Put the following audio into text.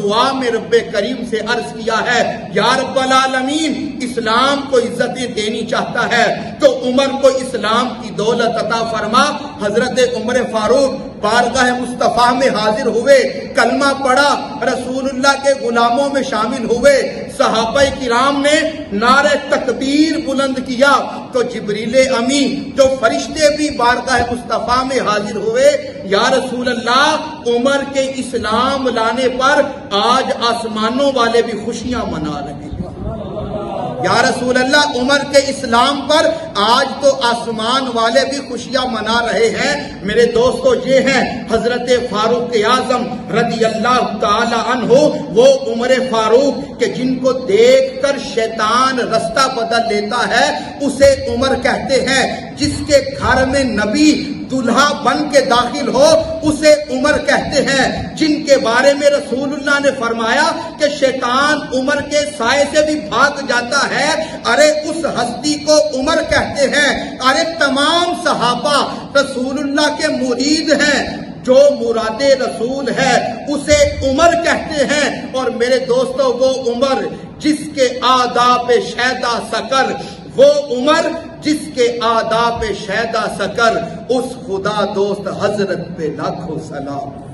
دعا میں رب کریم سے عرض کیا ہے یا رب العالمین اسلام کو عزتیں دینی چاہتا ہے تو عمر کو اسلام کی دولت عطا فرما۔ حضرت عمر فاروق بارگاہ مصطفیٰ میں حاضر ہوئے، کلمہ پڑھا، رسول اللہ کے غلاموں میں شامل ہوئے، صحابہ کرام نے نعرہ تکبیر بلند کیا تو جبریل امی جو فرشتے بھی بارگاہ مصطفیٰ میں حاضر ہوئے، یا رسول اللہ عمر کے اسلام لانے پر آج آسمانوں والے بھی خوشیاں منا رہے ہیں۔ یا رسول اللہ عمر کے اسلام پر آج تو آسمان والے بھی خوشیاں منا رہے ہیں۔ میرے دوستو یہ ہیں حضرت فاروق اعظم رضی اللہ تعالی عنہ، وہ عمر فاروق کہ جن کو دیکھ کر شیطان رستہ بدل لیتا ہے اسے عمر کہتے ہیں، جس کے گھر میں نبی دلہا بن کے داخل ہو اسے عمر کہتے ہیں، جن کے بارے میں رسول اللہ نے فرمایا کہ شیطان عمر کے سائے سے بھی بھاگ جاتا ہے، ارے اس ہستی کو عمر کہتے ہیں۔ ارے تمام صحابہ رسول اللہ کے مرید ہیں، جو مراد رسول ہے اسے عمر کہتے ہیں۔ اور میرے دوستو وہ عمر جس کے آداب شیدا سکر، وہ عمر جس کے آداب شیدا سکر، اس خدا دوست حضرت پہ لاکھوں سلام۔